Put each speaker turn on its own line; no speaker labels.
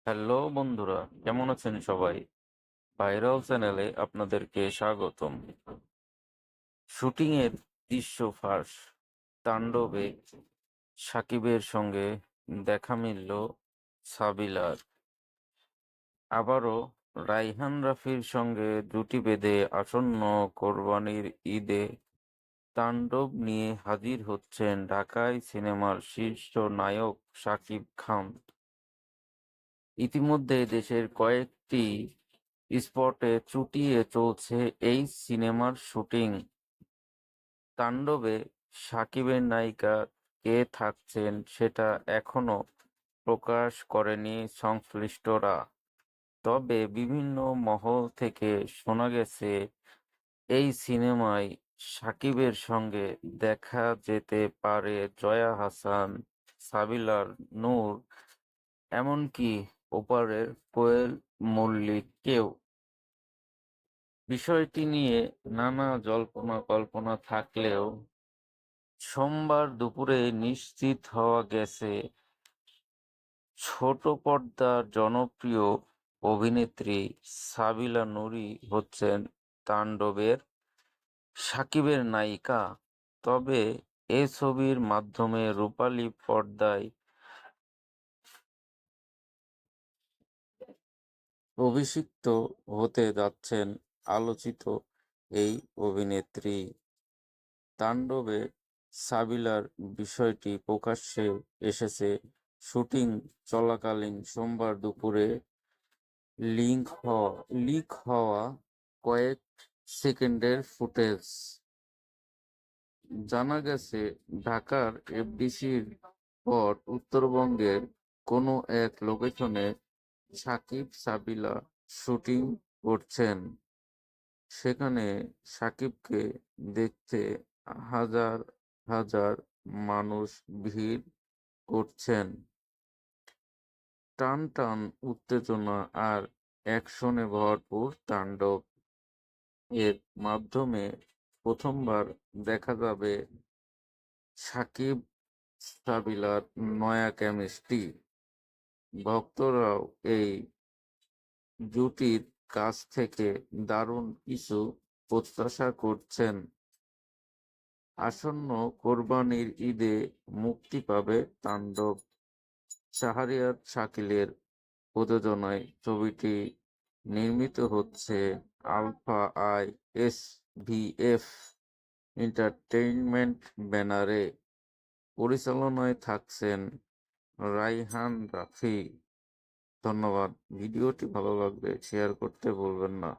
Hello বন্ধুরা, কেমন আছেন সবাই? ভাইরাল চ্যানেলে আপনাদেরকে স্বাগতম। শুটিং এর দৃশ্য ফাঁস, তাণ্ডবে সাকিবের সঙ্গে দেখা মিলল সাবিলার। আবারও রাইহান রাফির সঙ্গে জুটি বেঁধে আসন্ন কোরবানির ঈদে তাণ্ডব নিয়ে হাজির হচ্ছেন ঢাকাই সিনেমার শীর্ষ নায়ক শাকিব খান। ইতিমধ্যে দেশের কয়েকটি স্পটে চুটিয়ে চলছে এই সিনেমার শুটিং। তাণ্ডবে সাকিবের নায়িকা কে থাকছেন সেটা এখনো প্রকাশ করেনি সংশ্লিষ্টরা। তবে বিভিন্ন মহল থেকে শোনা গেছে এই সিনেমায় সাকিবের সঙ্গে দেখা যেতে পারে জয়া আহসান, সাবিলার নূর, এমনকি ওপারের কোয়েল মল্লিককেও। বিষয়টি নিয়ে নানা জল্পনা-কল্পনা থাকলেও সোমবার দুপুরে নিশ্চিত হওয়া গেছে, ছোট পর্দার জনপ্রিয় অভিনেত্রী সাবিলা নূরই হচ্ছেন তাণ্ডবের সাকিবের নায়িকা। তবে এ ছবির মাধ্যমে রূপালী পর্দায় অভিষিক্ত হতে যাচ্ছেন আলোচিত এই অভিনেত্রী। তাণ্ডবে সাবিলার বিষয়টি প্রকাশ্যে এসেছে শুটিং চলাকালীন সোমবার দুপুরে লিক হওয়া কয়েক সেকেন্ডের ফুটেজ। জানা গেছে, ঢাকার এফডিসির পর উত্তরবঙ্গের কোনো এক লোকেশনে সাকিব-সাবিলা শুটিং করছেন। সেখানে সাকিবকে দেখতে হাজার হাজার মানুষ ভিড় করছেন। টান টান উত্তেজনা আর অ্যাকশনে ভরপুর তাণ্ডব এর মাধ্যমে প্রথমবার দেখা যাবে সাকিব সাবিলার নয়া কেমিস্ট্রি। ভক্তরাও এই জুটির কাছ থেকে দারুণ কিছু প্রত্যাশা করছেন। আসন্ন কোরবানির ঈদে মুক্তি পাবে তাণ্ডব। শাহরিয়ার শাকিলের প্রযোজনায় ছবিটি নির্মিত হচ্ছে আলফা আই এসভিএফ এন্টারটেইনমেন্ট ব্যানারে। পরিচালনায় থাকছেন রাইহান রাফি। ধন্যবাদ। ভিডিওটি ভালো লাগলে শেয়ার করতে ভুলবেন না।